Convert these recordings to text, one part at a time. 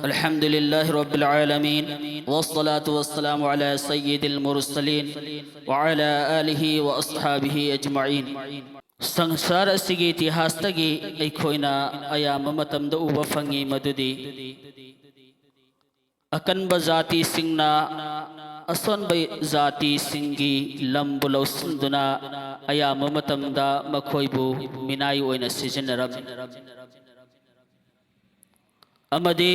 अल्हम्दुलिल्लाह रब्बिल आलमीन वस्सलातु वस्सलामु अला सय्यिदिल मुरसलीन व अला आलिहि व अस्हाबिहि अजमईन। संसार असिगी इतिहासतगी अखोइना अयामा मतमदा उबा फंगी मदुदी अकनबा जाति सिंगना असोनबा जाति सिंगी लंबु लौसिंदुना अयामा मतमदा मखोइबु मिनाई ओइना सिजनरम अमदी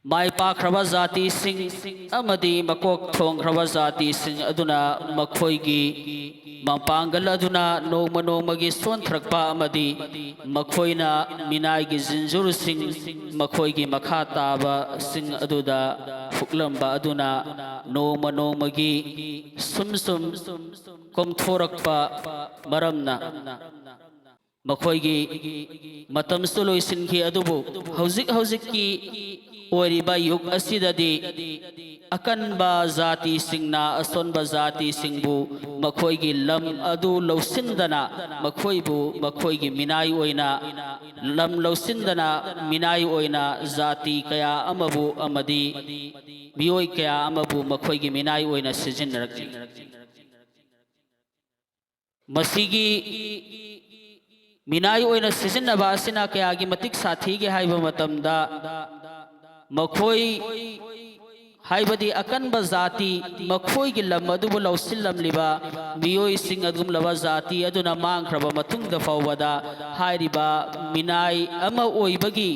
माई पाख्रबा जाति सिंह अमदी मकोक थोंख्रबा जाति सिंह अदुना मखोइगी मपांगल अदुना नोम नोमगी सोन्थ्रकपा अमदी मखोइना मिनाईगी जिंजुर सिंह मखोइगी मखा ताबा सिंह अदुदा फुकलंबा अदुना नोम नोमगी सुम सुम कोमथोरकपा मरमना मखोइगी मतमसु लोइसिनखि अदुबु हौजिक की ओरिबा युग असिददी अकनबा जाति सिंगना असोनबा जाति सिंगबु मखोइगी लम अदु लौसिंदना मखोइबु मखोइगी मिनाई ओइना लम लौसिंदना मिनाई ओइना जाति कया अमबु अमदी मियोइ कया अमबु मखोइगी मिनाई ओइना सिजिनरक्ति मसीगी मिनाई ओइना सिजिनबा असिना कयागी मतिक साथीगे हाइबा मतमदा मखोई हाइबदी अकनबा जाति मखोइगी लम अदुबु लौसिल्लमलिबा मियोइ सिंग अदुमलबा जाति अदुना मांख्रबा मतुंगदा फावबदा हाइरिबा मिनाई अमा ओइबगी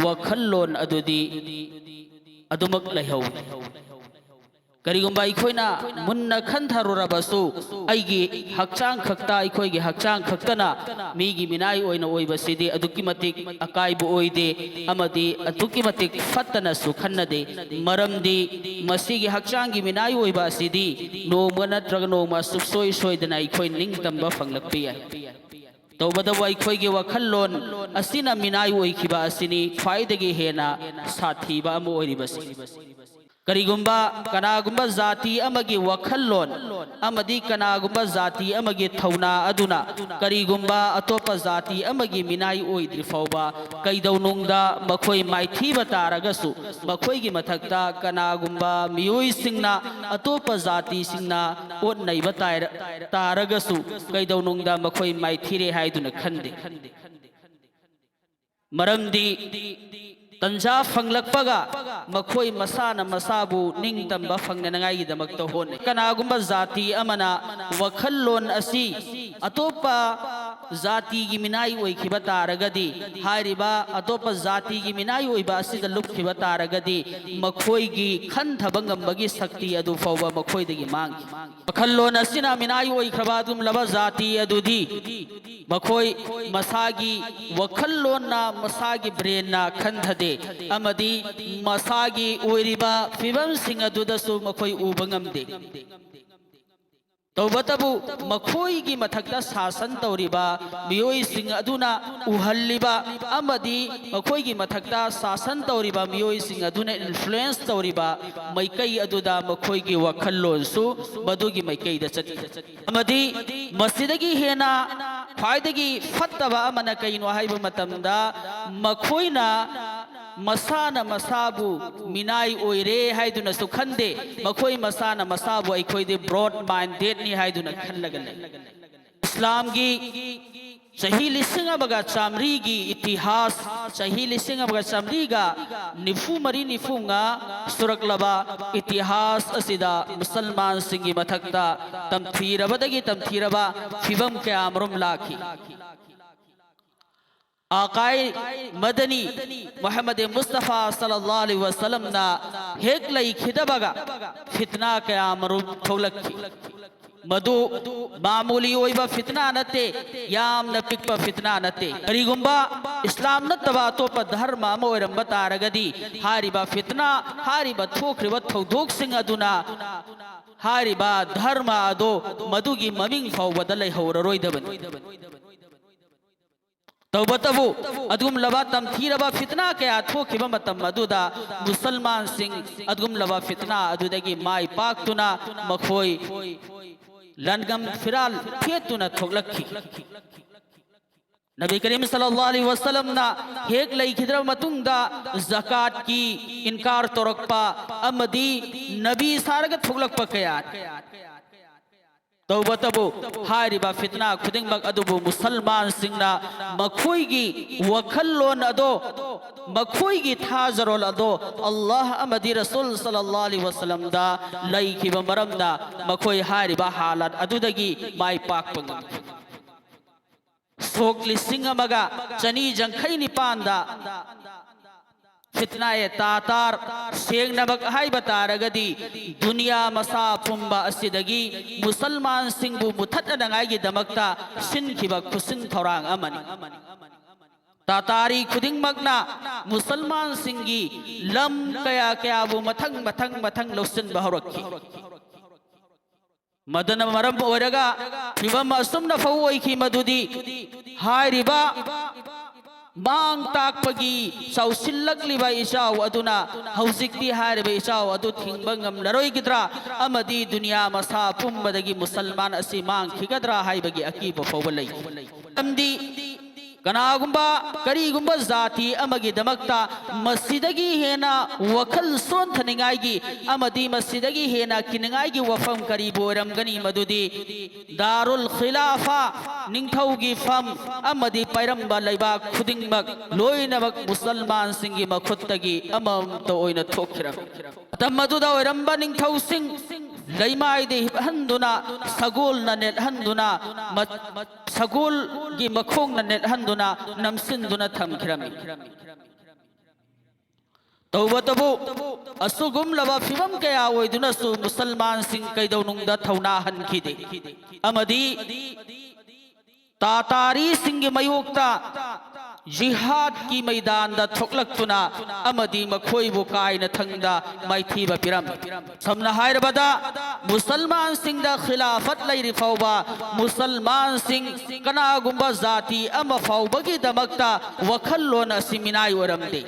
वखल्लोन अदुदी अदुमक लैहौ करिगुंबा इखोइना मुन्ना खंथारुरबसु आइगी हक्चांग खक्ता इखोइगी हक्चांग खक्तना मीगी मिनाई ओइना ओइबसिदी अदुकी मतिक अकाइबु ओइदे अमदी अदुकी मतिक फत्तनसु खन्नदे मरमदी मसीगी हक्चांगी मिनाई ओइबासिदी नोमा नत्रग नोमा सुसोइ सोइदना इखोइ निंगतंबा फंगलक्पि याय तौबदबु अखोइगी वखल्लोन असिना मिनाई ओइखिबा असिनी ख्वाइदगी हेना साथीबा अमु ओइरिबसि करिगुंबा कनागुंबा जाति अमगी वखल्लोन अमदी कनागुंबा जाति अमगी थौना अदुना करिगुंबा अतोपा जाति अमगी मिनाई ओइद्रि फौबा कैदौनुंगदा मखोइ माइथीबा तारगसु मखोइगी मथक्ता कनागुंबा मियोइ सिंगना अतोपा जाति सिंगना ओट नैबा तारगसु कैदौनुंगदा मखोइ माइथीरे हाइदुना खंदे मरमदी तंजा फंगलकपगा मखोई मसाना मसाबु निंगतंबा फंगनंगाईदमक्ता होने कनागुंबा जाति अमना वखल्लोन असि अतोपा जाति की मिनाई ओइखिबा तारगदी हारिबा अतोपा जाति की मिनाई ओइबा असिदा लुक्खिबा तारगदी मखोइगी खंथबंगंबगी शक्ति अदु फौबा मखोइदगी मांगी वखल्लोन असिना मिनाई ओइखबा दुमलबा जाति अदुदी मखोई मसागी वखल्लोना मसागी ब्रेना खंथदे अमदी मसागी ओइरिबा फिबम सिंह अदुदसु मखोई उबंगमदे तौबतबु मखोइगी मथक्ता शासन तौरिबा मियोइ सिंह अदुना उहल्लिबा अमदी मखोइगी मथक्ता शासन तौरिबा मियोइ सिंह अदुना इन्फ्लुएंस तौरिबा मैकई अदुदा मखोइगी वखल्लोनसु मदुगी मैकईदा चति अमदी मसिदगी हेना ख्वाइदगी फत्तबा अमना कइनो हाइबा मतमदा मखोइना मसाना मसाबु मिनाई ओइरे हाइदुना सुखंदे मखोइ मसाना मसाबु अखोइदे ब्रॉड माइंडेड नि हाइदुना खनलगले इस्लाम की चही लिसिंग अबगा चामरी की इतिहास चही लिसिंग अबगा चामरी का निफु मरी निफुंगा सुरकलबा इतिहास असिदा मुसलमान सिंगी मथक्ता तमथीरबा फिबम के आमरुम लाखी आकाए मदनी मोहम्मद मुस्तफ़ा सल्लल्लाहु अलैहि वसल्लम ना हेक लई खिदबगा फितना के आमरुम थोलक्की मधु मामूली ओइबा फितना नते याम न पिकपा फितना नते करिगुंबा इस्लाम नतबा तोपा धर्म अमा ओइरंबा तारगदी हारिबा फितना हारिबा थोख्रिबा थौदोक सिंह अदुना हारिबा धर्म अदो मधुगी ममिंग फाउबदा लैहौररोइदबनी तौबतबु अदुम लबा तमथीरबा फितना के आथोखिबा मतम मदुदा मुसलमान सिंह अदुम लबा फितना अदुदगी माई पाक्तुना मखोई लनगम फिराल थियतुना थोगलक्खी नबी करीम सल्लल्लाहु अलैहि वसल्लम ना हेक लैखिद्र मतुंगदा ज़कात की इनकार तोरक्पा अमदी नबी सारग थुगलक्पा कया तौबतबु हारिबा फितना खुदिंगमक अदुबु मुसलमान सिंगना मखोइगी वखल्लोन अदो मखोइगी थाजरोल अदो अल्लाह अमदी रसूल सल्लल्लाहु अलैहि वसल्लम दा लैखिबा मरमदा मखोइ हारिबा हालत अदुदगी माइ पाकपंग सोक लिसिंग अमगा चनी जंखै निपांदा फितना तातार सेंगनबक हाई बतारगदी दुनिया मसा पुंबा असिदगी मुसलमान सिंगबु मुथतनंगाई दमकता सिनखिबा खुसिन थौरांग अमनी तातारी खुदिंगमकना मुसलमान सिंगी लम कया कयाबु मथंग मथंग मथंग लौसिन बहरक्की मदन मरम ओरगा फिवम असुमना फौओइखी मदुदी हारिबा मांग ताकपगी चौसिल्लक्लिबा इसाव अदुना हौजिक्ति हारिबा इसाव अदु थिंगबा ngamlaroigidra amadi दुनिया मसा पुंबदगी मुसलमान असि मांग खिगद्रा हाइबगी अकीब फौबा लई अमदी कनागुंबा करीगुंबा जाति अमगी दमकता मस्जिदगी हेना वखल सोन थनिंगाईगी अमदी मस्जिदगी हेना किनिंगाईगी वफम करी बोरमगनी मदुदी दारुल खिलाफा निंगथौगी फम अमदी पैरंबा लैबा खुदिंगमक लोइनमक मुसलमान सिंगी मखुत्तगी अमम तो ओइना थोखिरम तमदुदा ओइरंबा निंगथौ सिंग लैमाइदे हंदुना सगोल न नेट हंदुना सगोल की मखोंग न नेट हंदुना नमसिंदुना थमखिरमी तौबतबु असुगुम लबा फिवम कया ओइदुना सु मुसलमान सिंग कैदौनुंगदा थौना हनखिदे अमदी तातारी सिंग मयोक्ता जिहाद की मैदान दा थोकलक्तुना अमदी मखोइबु कायना थंगदा माइथीबा पिरम समना हायरबदा मुसलमान सिंह दा खिलाफत लैरि फौबा मुसलमान सिंह कनागुंबा जाति अमा फौबगी दमकता वखल्लोन असिमिनाय ओरमदे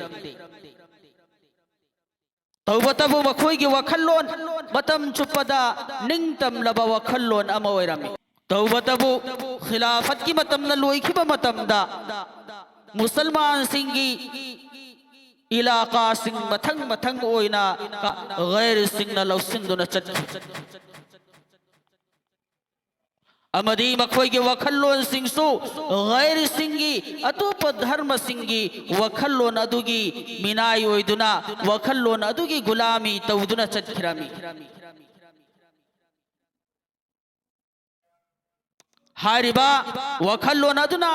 तौबतबु मखोइगी वखल्लोन मतम चुपदा निंगतम लबा वखल्लोन अमा ओरमे तौबतबु खिलाफत की मतम न लोइखिबा मतमदा मुसलमान सिंगी इलाका सिंग मथंग मथंग ओइना गैर सिंग न लौसिंदुना चट अमदी मखोइगी वखल्लोन सिंगसु गैर सिंगी अतोप धर्म सिंगी वखल्लोन अदुगी मिनाई ओइदुना वखल्लोन अदुगी गुलामी तौदुना चटखिरामी हारिबा वखल्लोन अदुना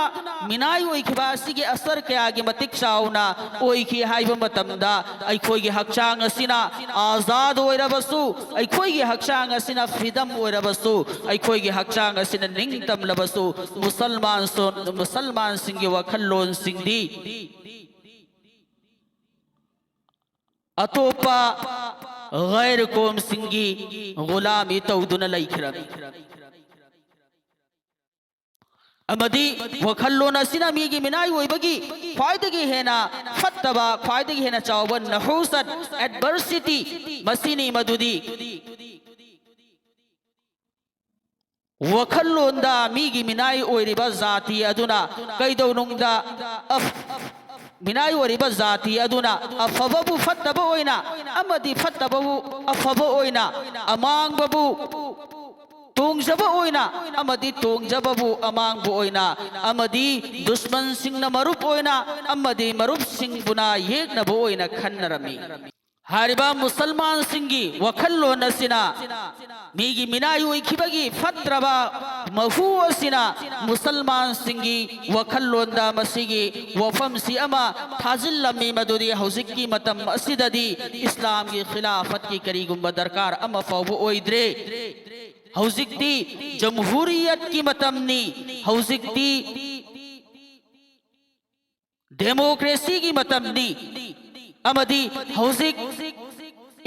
मिनाई ओइखिबा सिगे असर कयागी मतिक चाउना ओइखि हाइबा मतमदा अइखोइगी हक्चांग असिना आजाद ओइरबसु अइखोइगी हक्चांग असिना फ्रीडम ओइरबसु अइखोइगी हक्चांग असिना निंगतम लबसु मुसलमान सिंगी वखल्लोन सिंगदी अतोपा गैर कौम सिंगी गुलामी तौदुना लैखिरमी अमदी वखल्लोन असिना मीगी मिनाई ओइबगी ख्वाइदगी हेना फत्तबा ख्वाइदगी हेना चावबन नहुसत एडवर्सिटी मसीनी मदुदी वखल्लोंदा मीगी मिनाई ओइरिबा जाति अदुना कैदौनुंगदा मिनाई ओइरिबा जाति अदुना अफबबु फत्तबा ओइना अमदी फत्तबबु अफबा ओइना अमांगबबु तोंगजबा ओइना अमदी तोंगजबबु अमांगबु ओइना अमदी दुश्मन सिंगना मरुप ओइना अमदी मरुप सिंगबुना येगनबु ओइना खन्नरमी हारिबा मुसलमान सिंगी वखल्लोन असिना मीगी मिनाई ओइखिबगी फत्रबा महू असिना मुसलमान सिंगी वखल्लोंदा मसिगी वफम सि अमा थाजिल्लमी मदुदी हौजिक्की मतम असिददी इस्लाम की खिलाफत की करीगुंबा दरकार अमा फौबु ओइद्रे हौजिक्ती जमहूरियत की मतमनी हौजिक्ती डेमोक्रेसी की मतमनी अमदी हौजिक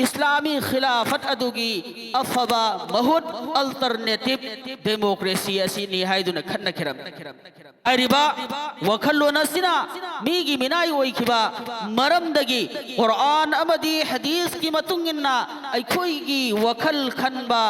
इस्लामी खिलाफत अदुगी अफबा बहुत अल्टरनेटिव डेमोक्रेसी असिनी हाइदुना खन्ना खिरम अरिबा वखल्लोन असिना मीगी मिनाई ओइखिबा मरमदगी कुरान अमदी हदीस की मतुंगिन्ना अइखोइगी वखल खनबा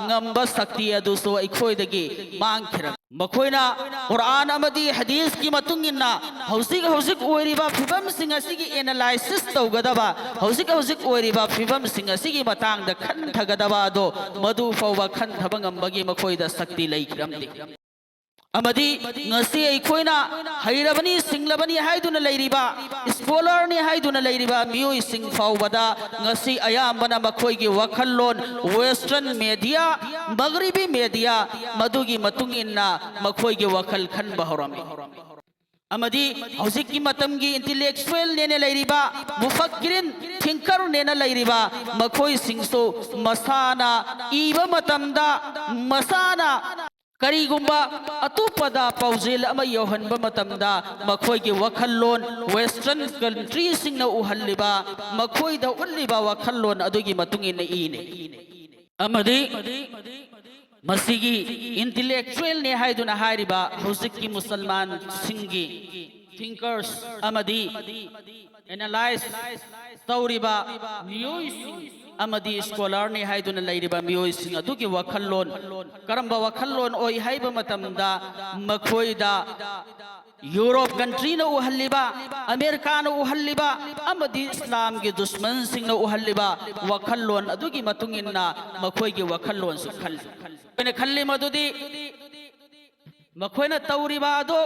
ngamba sakti aduso अइखोइदगी मांग खिरम मखोइना कुरान अमदी हदीस की मतुंगिना हौसिक हौसिक ओइरिबा फिबम सिंग असिगी एनालाइसिस तौगदबा हौसिक हौसिक ओइरिबा फिबम सिंग असिगी मतांग द खंथगदबा दो मधु फौबा खंथबा ngambagi मखोइदा शक्ति लैखिरमदे अमदी ngasi अखोइना हैरबनी सिंगलबनी हाइदुना लैरिबा स्कॉलरनी हाइदुना लैरिबा मियोइ सिंग फाउबदा ngasi अयाम्बना मखोइगी वखल्लोन वेस्टर्न मीडिया मगरिबी मीडिया मधुगी मतुंगिना मखोइगी वखल खनबा हरमी अमदी हौसिकी मतमगी इंटेलेक्चुअल नेने लैरिबा मुफक्किरिन थिंकर नेना लैरिबा मखोइ सिंगसो मसाना इबा मतमदा मसाना करीगुम्बा अतुपदा पाउजेल अमा यौहनबा मतमदा मखोइगी वखल्लोन वेस्टर्न कंट्री सिंगना उहल्लिबा मखोइदा उल्लिबा वखल्लोन अदुगी मतुंगिना इने अमदी मसीगी इंटेलेक्चुअल ने हाइदुना हाइरिबा हौसिकी मुसलमान सिंगी थिंकर्स अमदी एनालाइज तौरिबा मियोइ सिंग अमदी स्कॉलर ने हाइदुना लैरिबा मियोइ सिंग अदुगी वखल्लोन करंबा वखल्लोन ओइ हाइबा मतमदा मखोइदा यूरोप कंट्री न उहल्लिबा अमेरिका न उहल्लिबा अमदी इस्लाम के दुश्मन सिंग न उहल्लिबा वखल्लोन अदुगी मतुंगिना मखोइगी वखल्लोन सु खल्ली खल्ली मदुदी मखोइना तौरिबा दो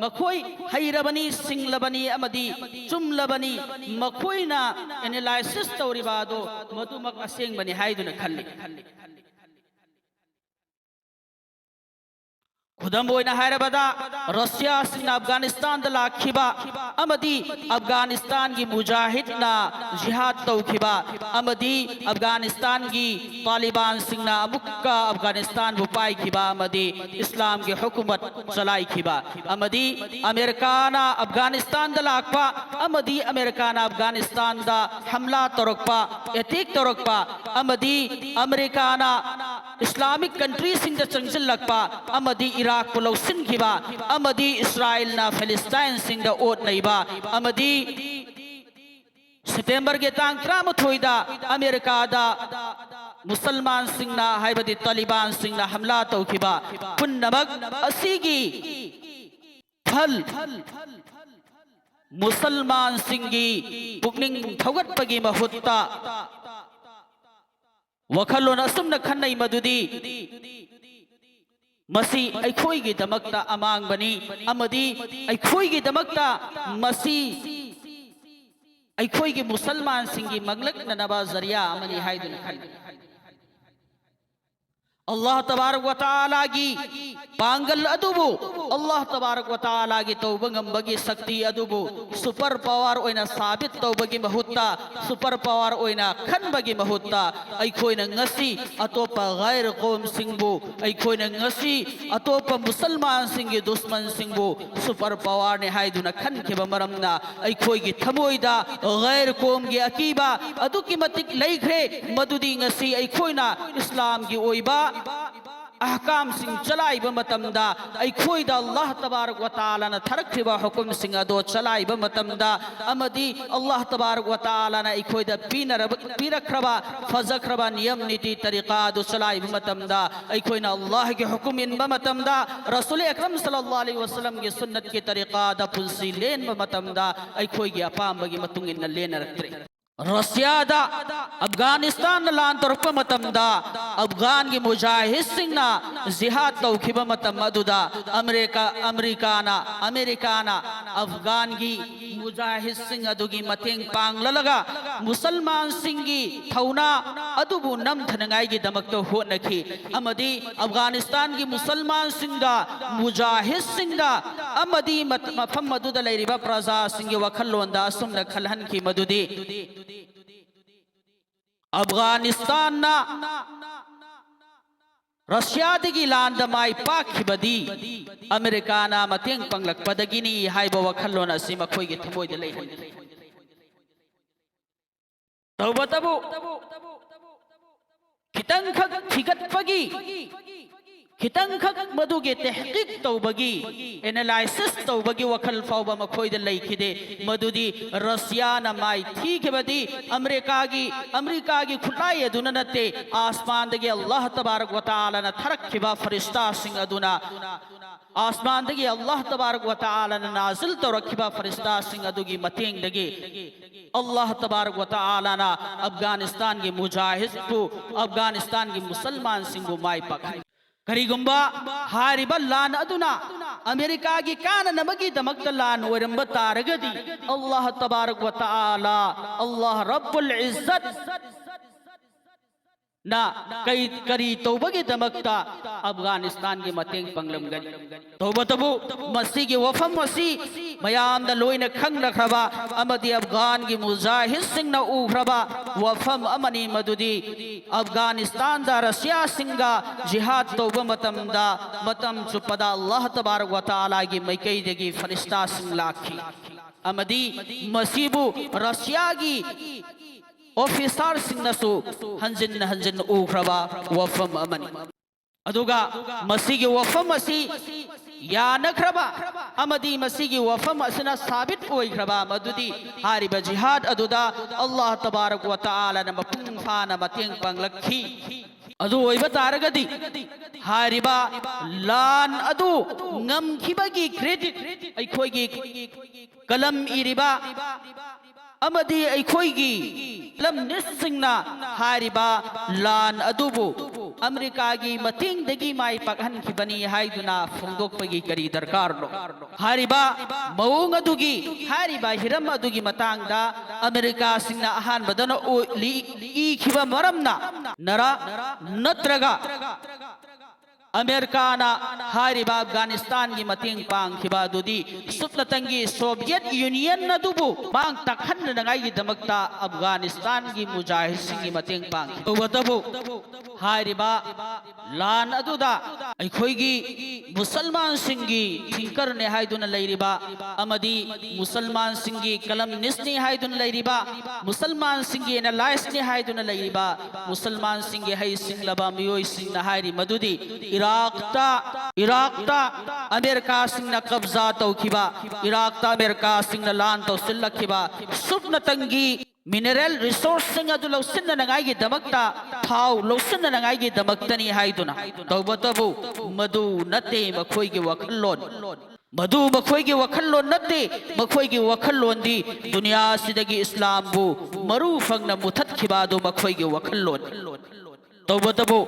मखोइ हैरबनी सिंगलबनी अमदी चुमलबनी मखोइना एनालाइसिस तौरिबा दो मधुमक असेंगबनी हाइदुना खल्ली खुदम ओइना हायरबदा रशिया सिंह अफगानिस्तान दा लाखिबा अमदी अफगानिस्तान की मुजाहिदना जिहाद तौखिबा अमदी अफगानिस्तान की तालिबान सिंह अमुक्का अफगानिस्तान बुपाई खिबा अमदी इस्लाम की हुकूमत चलाई खिबा अमदी अमेरिकाना अफगानिस्तान दा लाखपा अमदी अमेरिकाना अफगानिस्तान दा हमला तोरकपा एतिक तोरकपा अमदी अमेरिकाना इस्लामिक कंट्री सिंह चंगजिल लगपा अमदी इराक को लौसिन खिबा अमदी इस्राइल ना फिलिस्तीन सिंह दा ओट नैबा अमदी सितंबर के तांग 13 अमेरिका दा मुसलमान सिंह ना हाइबदी तालिबान सिंह ना हमला तौखिबा पुन्नमक असीगी फल मुसलमान सिंगी पुकनिंग थौगटपगी महुत्ता वखल्लोन असुमना खन्नै मदुदी मसी अखोइगी दमक्ता अमांगबनी अमदी अखोइगी दमक्ता मसी अखोइगी मुसलमान सिंगी मंगलकननबा जरिया अमनी हाइदुना खल्ली अल्लाह तबारक व तआला की पांगल अदुबु अल्लाह तबारक व तआला की तौबंगंबगी शक्ति अदुबु सुपर पावर ओइना साबित तौबगी महुत्ता सुपर पावर ओइना खनबगी महुत्ता अखोइना ngasi अतोपा गैर कौम सिंगबु अखोइना ngasi अतोपा मुसलमान सिंगी दुश्मन सिंगबु सुपर पावर ने हाइदुना खनखिबा मरमना अखोइगी थमोइदा गैर कौम की अकीबा अदुकी मतिक लैख्रे मदुदी ngasi अखोइना इस्लाम की ओइबा अहकाम सिंह चलाइबा मतमदा अखोइदा अल्लाह तबारक व तआला ना थरखिबा हुकुम सिंह अदो चलाइबा मतमदा अमदी अल्लाह तबारक व तआला ना अखोइदा पीरखरबा फजखरबा नियम नीति तरीका दो चलाइबा मतमदा अखोइना अल्लाह के हुकुम इनबा मतमदा रसूल अकरम सल्लल्लाहु अलैहि वसल्लम की सुन्नत के तरीका दा पुलसी लेन मतमदा अखोइगी अपामबगी मतुंग इन लेन रखत्रे रशिया दा अफगानिस्तान लान तोरप मतमदा अफगान की मुजाहिद सिंह ना जिहाद तौखिबा मतम अदुदा अमेरिकाना अफगान की मुजाहिद सिंह अदुगी मतेंग पांगललगा मुसलमान सिंह की थौना अदुबु नमथनगाई की दमकतो होनखी अमदी अफगानिस्तान की मुसलमान सिंह दा मुजाहिद सिंह दा अमदी मफम मदुदा लैरिबा प्रजा सिंह वखल्लोंदा असुमना खलहन की मदुदी अफगानिस्तान ना रशिया दिगी लांद माई पाखिबदी अमेरिका ना मतेंग पंगलक पदगिनी हाइबा वखल्लोन असि मखोइगी थमोइदे लैहन तौबतबु खितंग खग थिगतपगी खितंग खक मधुगे तहकीक तौबगी एनालिसिस तौबगी वखल फाउबा मखोइद लैखिदे मधुदी रशिया न माई थीखिबदी अमेरिका की खुलाई अदुना नते आसमान दगे अल्लाह तबारक व तआला न थरखिबा फरिश्ता सिंह अदुना आसमान दगे अल्लाह तबारक व तआला न नाजिल तौरखिबा फरिश्ता सिंह अदुगी मतेंग दगे अल्लाह तबारक व तआला न अफगानिस्तान के मुजाहिद को अफगानिस्तान के मुसलमान सिंह को माई पकाई करीगुंबा हारिबा लान अदुना अमेरिका की कान नमगी दमक लान वरंब तारगदी अल्लाह तबारक व तआला अल्लाह रब्बुल इज्जत ना कई करी तौबगी दमकता अफगानिस्तान की मतेंग पंगलम गनी तौबा तबु मसी की वफम मसी मयाम द लोइन खंग रखबा अमदी अफगान की मुजाहिद सिंह न उखरबा वफम अमनी मदुदी अफगानिस्तान दा रशिया सिंगा जिहाद तौबा मतम चुपदा अल्लाह तबारक व तआला की मैकई देगी फरिश्ता सिंह लाखी अमदी मसीबु रशिया की ऑफिसर सिंगनसु हंजिन उखरबा वफम अमनी अदुगा मसी की वफम मसी यानख्रबा अमदी मसी की वफम असना साबित ओइख्रबा मदुदी हारिब जिहाद अदुदा अल्लाह तबारक व तआला न मपुंग फाना मतेंग पंगलखी अदु ओइबा तारगदी हारिबा लान अदु ngam-khibagi credit अइखोइगी कलम इरिबा अमदी अइखोइगी लम निसिंगना हारिबा लान अदुबु अमेरिका की मतेंग दगी माई पकहन खिबनी हाइदुना फोंदोकपगी करी दरकार लो हारिबा मौंग अदुगी हारिबा हिरम अदुगी मतंगदा अमेरिका सिंगना अहान बदन ओ ली खिबा मरमना नरा नत्रगा अमेरिका ना हारिबा अफगानिस्तान की मतेंग पांग खिबा दुदी सुप्नतंगी सोवियत यूनियन न दुबु पांग तखन नगाई की दमकता अफगानिस्तान की मुजाहिद सिंह की मतेंग पांग तबु हारिबा लान अदुदा अखोइगी मुसलमान सिंह की थिंकर ने हाइदुन लैरिबा अमदी मुसलमान सिंह की कलम निस्नी हाइदुन लैरिबा मुसलमान सिंह की एनालाइज ने हाइदुन लैरिबा मुसलमान सिंह के हई सिंह लबा मियोई सिंह न हाइरी मदुदी इराक़ता अमेरिका सिंह न कब्जा तौखिबा इराक़ता अमेरिका सिंह न लान तो सिल्लखिबा सुप्न तंगी मिनरल रिसोर्स सिंह अदु लौसिन नंगाई की दमकता थाव लौसिन नंगाई की दमकतनी हाइदुना तौबतबु मधु नते मखोई के वखल्लोन मधु मखोई के वखल्लोन नते मखोई के वखल्लोन दी दुनिया सिदगी इस्लाम बु मरु फंगना मुथत खिबादो मखोई के वखल्लोन तौबतबु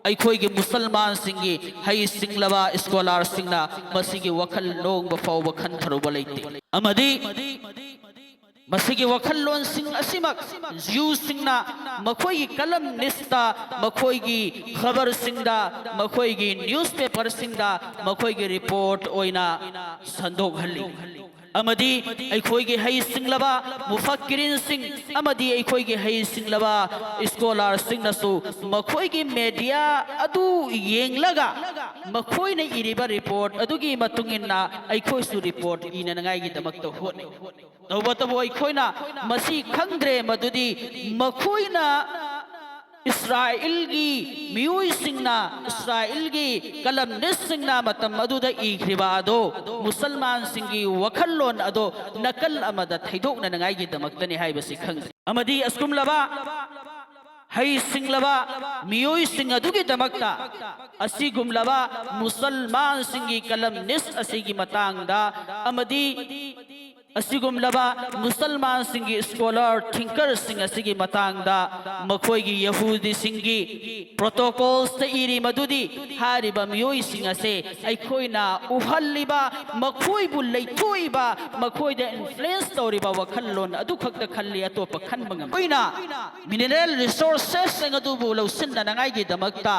अखोई के मुसलमान सिंह हई सिंगलबा स्कॉलर सिंगना मसी के वखल लोंग बफाव बखन थरुब लेते अमदी मसी के वखल लोन सिंह असिमक यू सिंगना मखोई की कलम निस्ता मखोई की खबर सिंगदा मखोई की न्यूज़पेपर सिंगदा मखोई की रिपोर्ट ओइना संदोग हल्ली अमदी अखोई के हई सिंगलबा मुफक्किरिन सिंह अमदी अखोई के हई सिंगलबा स्कॉलर सिंह नसु मखोई की मीडिया अदु येंगलगा मखोई ने इरिबा रिपोर्ट अदुगी मतुंगिना अखोई सु रिपोर्ट इननगाई की दमक तो होने तौबतबु अखोइना मसी खंद्रे मदुदी मखोइना इस्राइल की मियोई सिंगना इस्राइल की कलम निस सिंगना मतम मदुदा इख्रिबादो मुसलमान सिंगी वखल्लोन अदो नकल अमद थैदोक नंगाई की दमकतने हाइबसि खंद्रे अमदी अस्कुम लबा हई सिंगलबा मियोई सिंग अदुगी दमकता असी गुमलबा मुसलमान सिंगी कलम निस असी की मतंगदा अमदी असिगुमलबा मुसलमान सिंगी स्कॉलर थिंकर सिंग असिगी मतंगदा मखोई की यहूदी सिंगी प्रोटोकॉल्स ते इरी मदुदी हारिबा मियोई सिंग असे अखोइना उहल्लिबा मखोई बु लैथोइबा मखोई द इन्फ्लुएंस तौरिबा वखल्लोन अदु खक्त खल्ली अतोप खनबंगम कोइना मिनरल रिसोर्सेस सिंग अदु बु लौसिन नंगाई की दमकता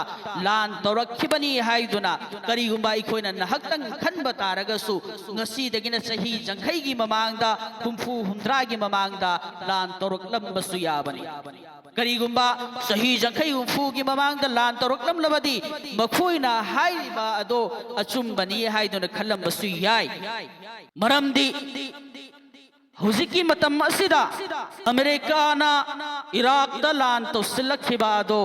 लान तौरखिबनी हाइदुना करिगुंबा अखोइना नहक्तंग खनबा तारगसु ngasi dagina sahi jangkhai gi mamang हुम्फू हुम्द्रा की ममांगदा लान तौरकलम बसु याबनी करीगुंबा सही जंखई हुम्फू की ममांगदा लान तौरकलम लबदी मखोइना हाइबा अदो अचुंबनी हाइदुन खलम बसु याय मरमदी हुजिकी मतम असिदा अमेरिका ना इराक लान तो सिलखिबादो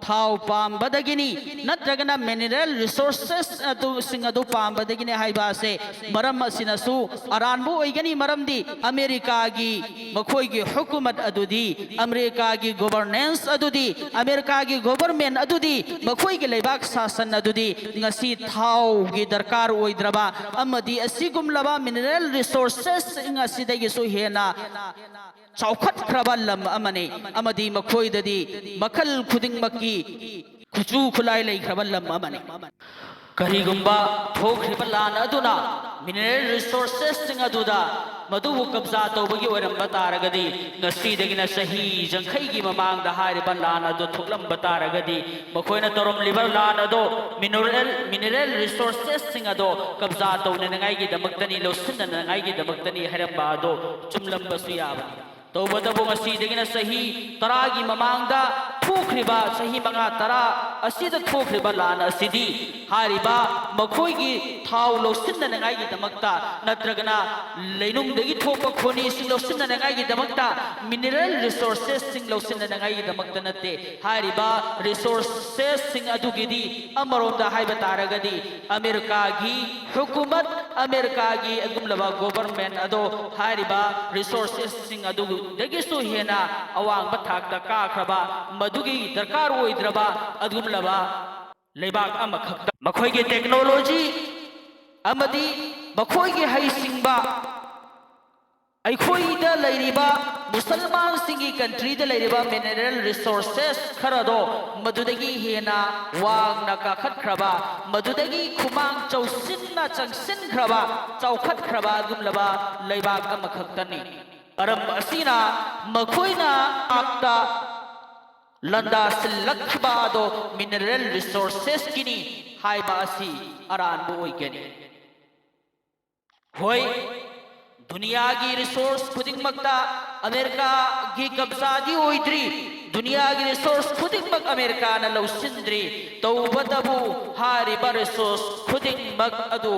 थाव पाम्बदगिनी नत्रगना मिनरल रिसोर्सेस सिंगदो पाम्बदगिनी हाइबासे मरम असिनसु अरानबो ओइगनी मरमदी अमेरिका गी मखोई गी हुकूमत अदुदी अमेरिका गी गवर्नेंस अदुदी अमेरिका गी गवर्नमेंट अदुदी मखोई गी लेबाक शासन अदुदी ngasi थाव गी दरकार ओइद्रबा अमदी असिगुमलबा मिनरल रिसोर्सेस ngasi दगी सु हेना चौखट खरबलम अमने अमदी मखोइददी मखल खुदिंगमकी खुचू खुलाई लई खरबलम अमने करिगुंबा थोखरिबलान अदुना मिनरल रिसोर्सेस सिंग अदुदा मधुबु कब्जा तौबगी ओरंबा तारगदी ngasiदगिना सही जंखैगी ममांगदा हारिबा लान अदु थुकलम बतारगदी मखोइना तोरम लिबर लान अदो मिनरल रिसोर्सेस सिंग अदो कब्जा तौननगाईगी दमक्तनी लोसिननगाईगी दमक्तनी हरंबा अदो चुमलंबसु याबनी तौबदबु ngasiदगिना सही तरागी ममांगदा थोखरिबा सही मंगा तरा असिदा थोखरिबा लान असिदी हारिबा मखोइगी थाव लोसिननगाईगी दमक्ता नत्रगना लैनुंगदगी थोपा खोनी सिंग लोसिननगाईगी दमक्ता मिनरल रिसोर्सेस सिंग लोसिननगाईगी दमक्ता नते हारिबा रिसोर्सेस सिंग अदुगिदी अमरोंदा हाइबा तारगदी अमेरिका गी हुकूमत अमेरिका गी अगुमलबा गवर्नमेंट अदो हारिबा रिसोर्सेस सिंग अदु दगिसु हेना अवांग बथाकता काखरबा मदुगी दरकार ओइद्रबा अगुमलबा लेबाक अमखक्ता मखोइगे टेक्नोलॉजी अमदी मखोइगे हैसिंगबा अखोइदा लैरिबा मुसलमान सिंगी कंट्री दा लैरिबा मिनरल रिसोर्सेस खरदो मदुदगी हेना वांगना काखतखरबा मदुदगी खुमांग चौसिनना चंगसिनखरबा चौखतखरबा गुमलबा लेबाक अमखक्तनी अरम असीना मखोइना आक्ता लंदा सिलखबादो मिनरल रिसोर्सेस किनी हाइबा असी अरानबो ओइगनी होय दुनिया की रिसोर्स खुदिंगमक्ता अमेरिका की कब्जादी ओइद्री दुनिया की रिसोर्स खुदिंगमक अमेरिका न लौसिंद्री तौबदबु हारिबा रिसोर्स खुदिंगमक अदु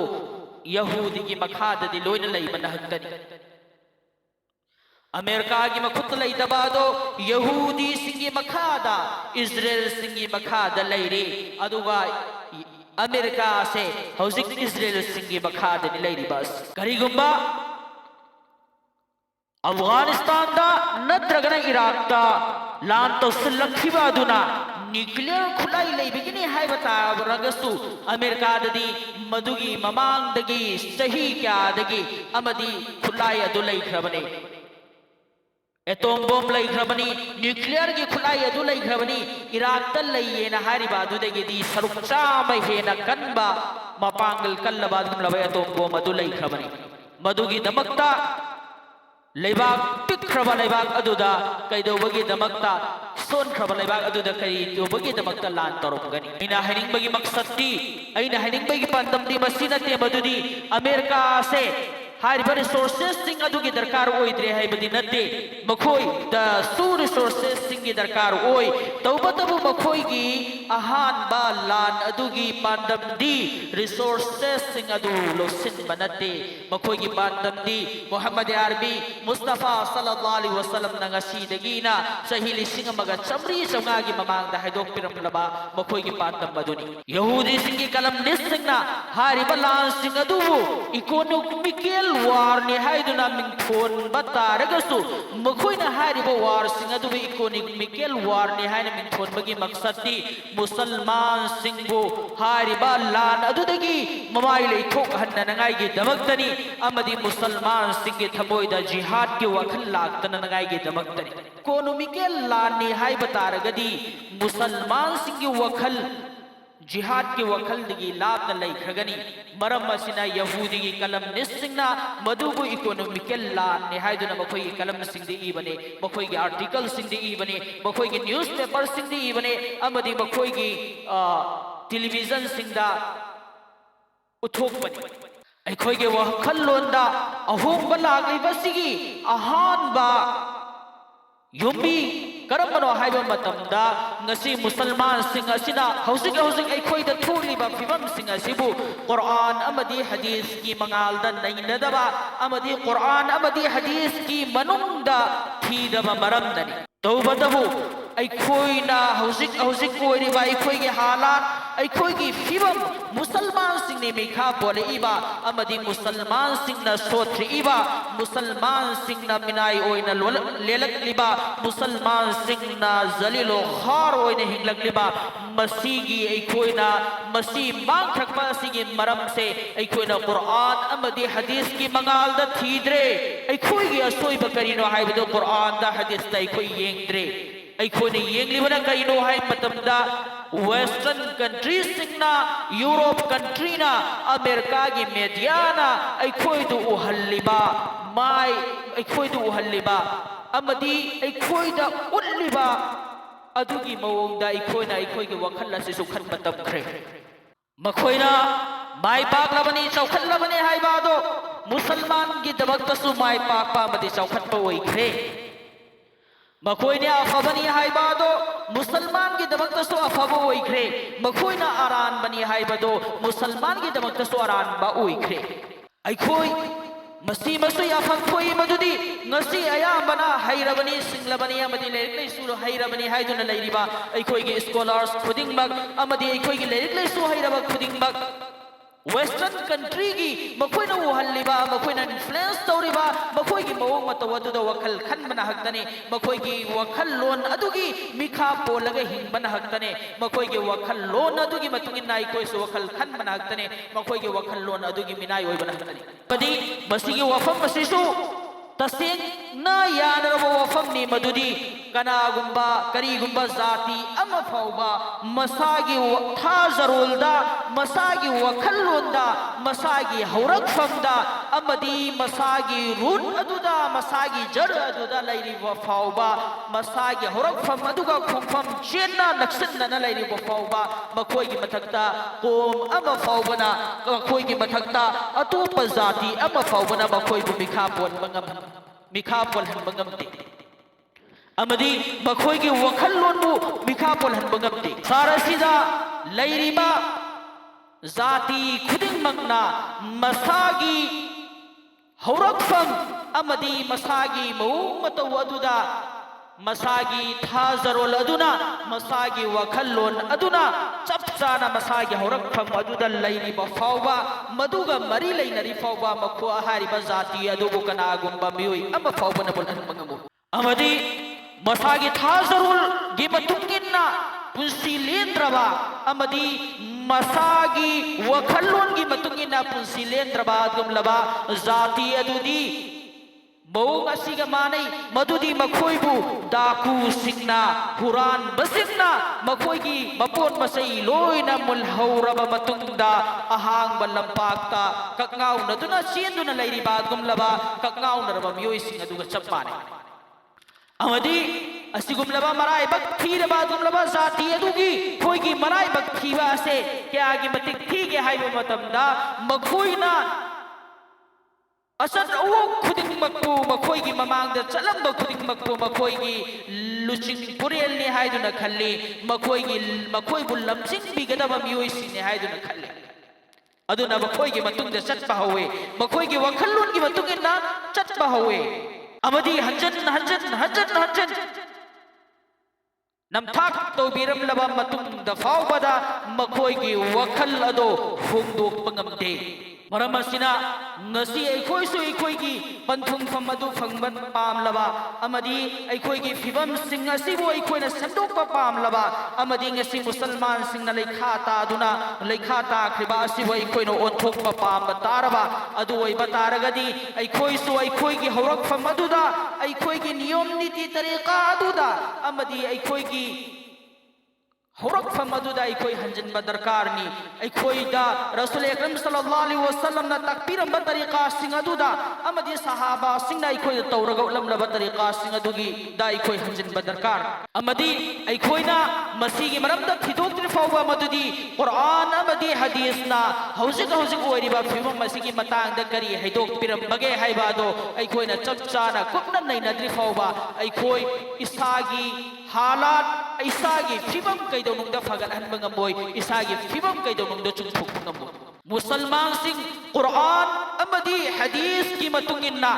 यहूदी की मखाददी लोइन लैबन हक्तनी अमेरिका की मखुत लैदबादो यहूदी सिंगी मखादा इस्राएल सिंगी मखादा लैरी अदुगा अमेरिका से हौजिक इस्राएल सिंगी मखादनी लैरी बस करिगुंबा अफगानिस्तान दा नत्रगना इराक दा लान तो सिलखिबा अदुना न्यूक्लियर खुलाई लैबिगिनी हाइबता रगसु अमेरिका ददी मदुगी ममांग दगी सही क्या दगी अमदी खुलाई अदु लैखरबने एटॉम बॉम्ब लैखरबनी न्यूक्लियर की खुलाई अदु लैखरबनी इराक तल लैयेना हारिबा अदुदगिदी सरुचा महेना कनबा मपांगल कल्लबा दुमलबा एटॉम बॉम्ब अदु लैखरबनी मदुगी दमक्ता लेबाक पिखरबा लेबाक अदुदा कैदौबगी दमक्ता सोनखरबा लेबाक अदुदा कैदौबगी दमक्ता लान तौरमगनी अइना हाइनिंगबगी मकसददी अइना हाइनिंगबगी पांदमदी मसी नते मदुदी अमेरिका से हारिबा रिसोर्सेस सिंग अदुगी दरकार ओइद्रे हाइबदी नते मखोई द सु रिसोर्सेस सिंगी दरकार ओइ तौबतबु मखोइगी अहानबा लान अदुगी पांदमदी रिसोर्सेस सिंग अदु लोसिन बनते मखोइगी पांदमदी मोहम्मद अरबी मुस्तफा सल्लल्लाहु अलैहि वसल्लम नंगसीदगीना सही लिसिंग मगा चमरी चंगागी ममांगदा हाइदोक पिरमलबा मखोइगी पांदम मदुनी यहूदी सिंगी कलम निसिंगना हारिबा लान सिंग अदु इकोनॉमिकल वार ने हाइदुना मिंथोन बतारगसु मखोइना हारिबा वार सिंग अदु इकोनॉमिकल वार ने हाइना मिंथोन बगी मकसदी मुसलमान सिंगबो हारिबा लान अदुदगी ममाई लेथोक हन्ननगाईगी दमक्तनी अमदी मुसलमान सिंगे थमोइदा जिहाद के वखल लाक्तननगाईगी दमक्तनी इकोनॉमिकल लान ने हाइ बतारगदी मुसलमान सिंगे वखल जिहाद के वखल दगी लाभ न लैखगनी मरम मसिना यहूदी की कलम निसिंगना मधुबु इकोनॉमिकल लान ने हाइदुना मखोई की कलम सिंगदे इबने मखोई की आर्टिकल सिंगदे इबने मखोई की न्यूज़पेपर सिंगदे इबने अमदी मखोई की टेलीविजन सिंगदा उथोकपनि अखोई के वखल लोंदा अहोंबा लागैबसिगी अहानबा युम्बी करमनो हाइबा मतमदा ngasi मुसलमान सिंग असिना हौजिक हौजिक अखोइदा थोलिबा फिबम सिंग असिबु कुरान अमदी हदीस की मंगालदा नैनदबा अमदी कुरान अमदी हदीस की मनुंगदा थीदबा मरमदनी तौबदबु अखोइना हौजिक ओइरिबा अखोइगे हालात अखोइगी फिबम मुसलमान सिंगने मेखा बोलेइबा अमदि मुसलमान सिंगना सोथ्रिइबा मुसलमान सिंगना मिनाई ओइना लेलकलिबा मुसलमान सिंगना जलिलो खार ओइना हिंगलकलिबा मसीगी अखोइना मसी मांगथकपा सिगी मरम से अखोइना कुरान अमदि हदीस की मंगालदा थीद्रे अखोइगी असोइबा करिनो हाइबदो कुरान दा हदीस दा अखोइ येंद्रे अखोइने येंगलिबना करिनो हाइ मतमदा वेस्टर्न कंट्री सिंगना यूरोप कंट्री ना अमेरिका की मीडिया ना अखोइदु उहल्लिबा माय अखोइदु उहल्लिबा अमदि अखोइदा उल्लिबा अदुगी मवोंदा अखोइना अखोइगे वखल असिसु खनबा तमख्रे मखोइना माय पाकलबनी चौखलबनी हाइबादो मुसलमान की दबक्तसु माय पाकपा अमदि चौखटपा ओइख्रे मखोइने अफबनी हाइबादो मुसलमान की दबक्तसु अफबो ओइख्रे मखोइना आरान बनी हाइबदो मुसलमान की दबक्तसु आरान बा ओइख्रे अखोइ मसी मसुई अफखोइ मदुदी ngasi ayambana hairabani singlabani amadi lerik leisu hairabani haiduna leiriba अखोइगे स्कॉलर्स खुदिंगमक अमदी अखोइगे लेरिक leisu hairaba खुदिंगमक वेस्टर्न कंट्री की मखोइना उहल्लिबा मखोइना इन्फ्लुएंस तौरिबा मखोइगी मवोंग मतवदुदा वखल खनबना हक्तने मखोइगी वखल लोन अदुगी मिखा पोलगा हिंबना हक्तने मखोइगी वखल लोन अदुगी मतुगिना अखोइसु वखल खनबना हक्तने मखोइगी वखल लोन अदुगी मिनाय ओइबना हक्तने कदी मसिगी वफम मसिसु तसेंगना यानरबा वफमनी मदुदी कनागुंबा करीगुंबा जाति अमा फाउबा मसागी थाजरोलदा मसागी वखल्लोंदा मसागी हौरकफमदा अमदी मसागी रूट अदुदा मसागी जड़ अदुदा लैरिबा फाउबा मसागी हौरकफम अदुगा खुंफम चेन्ना नक्सन्ना लैरिबा फाउबा मखोइगी मथक्ता कोम अमा फाउबना मखोइगी मथक्ता अतोप जाति अमा फाउबना मखोइबु मिखा पोल हनबंगमते अमदी मखोइगी वखल्लोनबु मिखा पोल हनबंगमते सारसिदा लैरिबा जाति खुदिंगमंगना मसागी हौरकफम अमदी मसागी मवोंग मतौ अदुदा मसागी थाजरोल अदुना मसागी वखल्लोन अदुना चपचाना मसागी हौरकफम अदुदा लैरिबा फाउबा मदुगा मरी लैनरी फाउबा मखो हारिबा जाति अदुबु कनागुंबा मियोई अमा फाउबना बोलन मंगमु अमदी मसागी थाजरोल गी मतुंगिन्ना पुंसी लेंद्रबा अमदी मसागी वखल्लोन गी मतुंगिन्ना पुंसी लेंद्रबा गुमलबा जाति अदुदी मौंग असिगा मानै मदुदी मखोइबु दाकू सिंगना हुरान बसिंगना मखोइगी मपोन मसै लोइना मुलहौरबा मतुंगदा अहांग बलंपाक्ता ककंगाउ नदुना चेंदुना लैरिबा गुमलबा ककंगाउ नरबा मियोइ सिंग अदुगा चप्पाने अमदी असिगुमलबा मराय बक थीरबा गुमलबा जाति अदुगी खोइगी मराय बक थीबा से क्यागी मतिक थीगे हाइबा मतमदा मखोइना असन ओ खुदिंगमक्पु मखोइगी ममांगदा चलंबा खुदिंगमक्पु मखोइगी लुचिंग पुरेलनि हाइदुना खल्ली मखोइबु लमचिंग बिगदबा मियोइसिने हाइदुना खल्ली अदुना मखोइगी मतुंगदा चटपा हवे मखोइगी वखल्लोनगी मतुंगिना चटपा हवे अमदी हंजन नमथाक तौबिरमलबा मतुंगदा फाउबदा मखोइगी वखल अदो फोंदोकपा ngamde मरम असिना ngasi अखोइसु अखोइगी पंथुंगफम अदु फंगबन पामलबा अमदी अखोइगी फिबम सिंग असिबु अखोइना संदोकपा पामलबा अमदी ngasi मुसलमान सिंगना लेखा तादुना लेखा ताख्रिबा असिबु अखोइना ओथोकपा पाम तारबा अदु ओइबा तारगदी अखोइसु अखोइगी हौरकफम अदुदा अखोइगी नियम नीति तरीका अदुदा अमदी अखोइगी हौरकफम अदुदा अखोइ हंजनबा दरकारनी अखोइदा रसूल अकरम सल्लल्लाहु अलैहि वसल्लम ना तकबीरंबा तरीका सिंग अदुदा अमदी सहाबा सिंगना अखोइ तौरगा उलमलबा तरीका सिंग अदुगी दा अखोइ हंजनबा दरकार अमदी अखोइना मसीगी मरमदा थिदोक्त्रि फाउबा मदुदी कुरान अमदी हदीसना हौजिक ओइरिबा फिबम मसीगी मतांगदा करी हैदोक्पिरंबगे हाइबादो अखोइना चपचाना कुपना नैनद्रि फाउबा अखोइ इसागी हालात इसागी फिबम कैदौनुंगदा फगलहनबंगमोय इसागी फिबम कैदौनुंगदा चुंथुकंगमोय मुसलमान सिंह कुरान अमदी हदीस की मतुंगिन्ना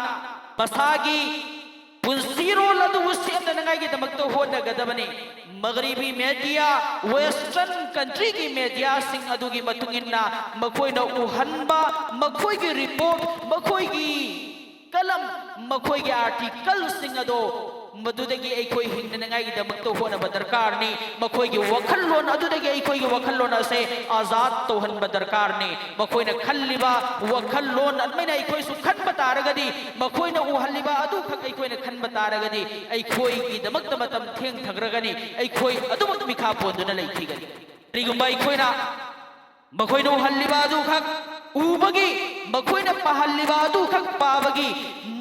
मसागी पुंसी फिरोल अदुबु सेमननाइगिदमक्ता होनगदबनी मगरिबी मीडिया वेस्टर्न कंट्री की मीडिया सिंह अदुगी मतुंगिन्ना मखोइना उहनबा मखोइगी रिपोर्ट मखोइगी कलम मखोइगी आर्टिकल सिंह अदो मदुदगी ऐखोइ हिंगननाइगिदमक्ता होनबा दरकारनी मखोइगी वखल्लोन अदुदगी ऐखोइगी वखल्लोन असे आजाद तोहनबा दरकारनी मखोइना खल्लिबा वखल्लोन अदमैना ऐखोइसु खनबा तारगदी मखोइना उहल्लिबा अदु खक ऐखोइना खनबा तारगदी ऐखोइगिदमक्ता मतम थेंग थग्रगनी ऐखोइ अदुमक मिखा पोंदुना लैखिगनी रिगुंबा ऐखोइना मखोइना उहल्लिबा अदु खक उबगी मखोइना पहल्लिबा अदु खक पाबगी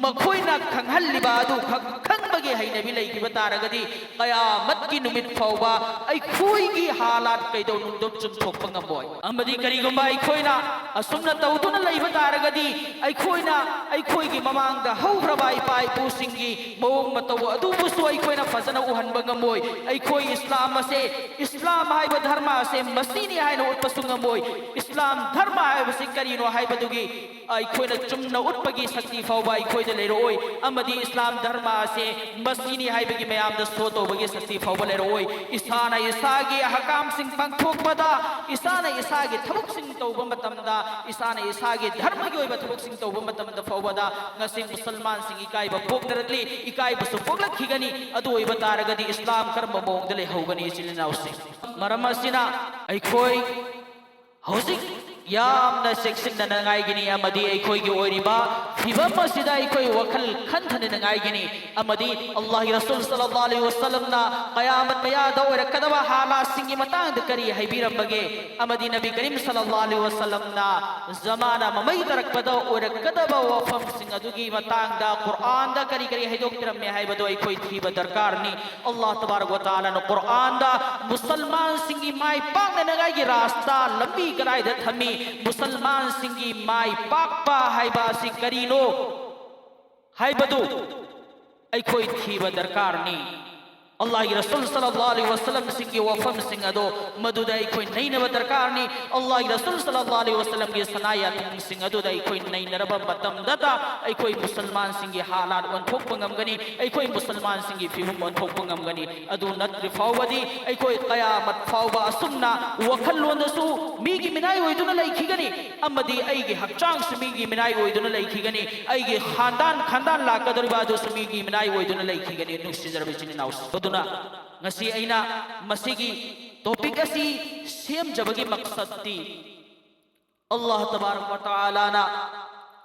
मखोइना खंगहल्लिबा अदु खक खंगबगी हैनबी लैखिबा तारगदी कयामत की नुमित फाउबा ऐखोइगी हालात कैदौ नुंदोब चुमथोकपा ngamboi amadi karigumba ऐखोइना असुमना तौदुना लैबा तारगदी ऐखोइना ऐखोइगी ममांगदा हौग्रबा इपा इपुसिंगी मौंग मतौ अदुबुसु ऐखोइना फजना उहनबा ngamboi ऐखोइ इस्लाम असे इस्लाम हाइबा धर्म असे मसीनी हाइना उत्पसु ngamboi इस्लाम धर्म हाइबा से करिनो हाइबदुगी ऐखोइना चुमना उत्पगी शक्ति फाउबा ऐखोइदा लेरोइ अमदी इस्लाम धर्म असे मसीनी हाइबगी मयामदा सोतोबगी शक्ति फाउबा लेरोइ इसाना इसागी हकाम सिंह पंगथोकपदा इसाना इसागी थबुक सिंह तौबा मतमदा इसाना इसागी धर्म की ओइबा थबुक सिंह तौबा मतमदा फाउबदा ngasi मुसलमान सिंह इकाइबा पोकदरली इकाइबा सु पोकलखिगनी अदु ओइबा तारगदी इस्लाम कर्म मोंगदा लेहौगनी सिलिनाउसि मरम असिना ऐखोइ हौजिक यामना सेक्शन नंगाइगिनी अमदी ऐखोइगी ओइरिबा फिबम असिदा ऐखोइ वखल खंथन नंगाइगिनी अमदी अल्लाह रसूल सल्लल्लाहु अलैहि वसल्लम ना क़यामत मयादा ओरकदवा हालात सिंगी मतांग करी हैबिरमगे अमदी नबी करीम सल्लल्लाहु अलैहि वसल्लम ना जमाना ममई तरकदा ओरकदवा वफम सिंग अदुगी मतांग दा कुरान दा करी करी हैदोक्तिरम में हैबदो ऐखोइ थीबा दरकारनी अल्लाह तबारक व तआला न कुरान दा मुसलमान सिंगी माई पांग नंगाइगी रास्ता लंबी कराई द थमी मुसलमान सिंगी माई पापा हाइबा सि करीनो हाइबदु ऐखोइ थीबा दरकारनी अल्लाह की रसूल सल्लल्लाहु अलैहि वसल्लम सिंगी वफम सिंग अदो मदुदा ऐखोइ नैनबा दरकारनी अल्लाह की रसूल सल्लल्लाहु अलैहि वसल्लम की सनाया सिंग अदुदा ऐखोइ नैनरबा मतमदता ऐखोइ मुसलमान सिंगी हालात वंथोकपा ngамगनी ऐखोइ मुसलमान सिंगी फिबम वंथोकपा ngамगनी अदु नत्रि फावदी ऐखोइ क़यामत फावबा असुमना वखल्लोनसु मीगी मिनाई ओइदुना लैखिगनी अमदी ऐगी हक्चांग सु मीगी मिनाई ओइदुना लैखिगनी ऐगी खानदान लाकदरबा दु सु मीगी Minai ओइदुना लैखिगनी नुक्सिजरबे चिनिनाउस ngasi aina masigi topik asi sem jabagi maqsad ti Allah tabarak wa taala na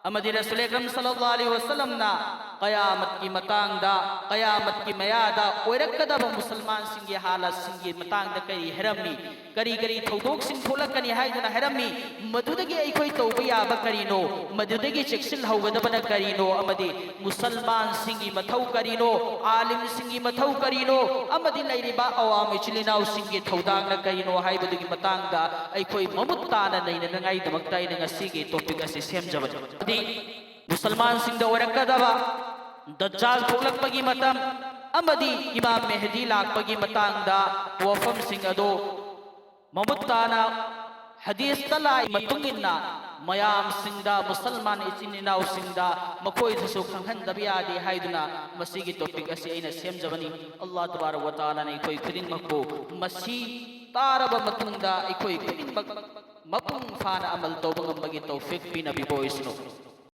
amadi rasul akram sallallahu alaihi wasallam na क़यामत की मतंग दा क़यामत की मयादा ओरकदा मुसलमान सिंगी हालत सिंगी मतंग दा करी हरमी करी करी थौदोक सिंग थोलकनी हाइदना हरमी मदुदगी ऐखोइ तौबा याबा करिनो मदुदगी चेक्सिल हौगदबना करिनो अमदी मुसलमान सिंगी मथौ करिनो आलिम सिंगी मथौ करिनो अमदी लैरिबा अवामी चिलिनाउ सिंगी थौदांगना करिनो हाइबदुगी मतंग दा ऐखोइ ममुत्ताना नैननगाई दमक्ता इन ngasiगी टॉपिक असे सेमजबदी मुसलमान सिंह दा ओरकदबा दज्जाल थोलकपगी मतम अमदी इमाम मेहदी लाकपगी मतंगदा वफम सिंह अदो ममुत्ताना हदीस तलाई मतुंगिन्ना मयाम सिंगदा मुसलमान इचिनिनाउ सिंगदा मखोइ थसु खंहनदबि यादे हाइदुना मसीगी टॉपिक असे अइना सेमजबनी अल्लाह तबारक व तआला ने कोइ खुदिन मक्को मसी तारबा मतुंगदा कोइ खुदिन मपुंग फाना अमल तौबा ngambagi तौफीक पिना बिबोइसनो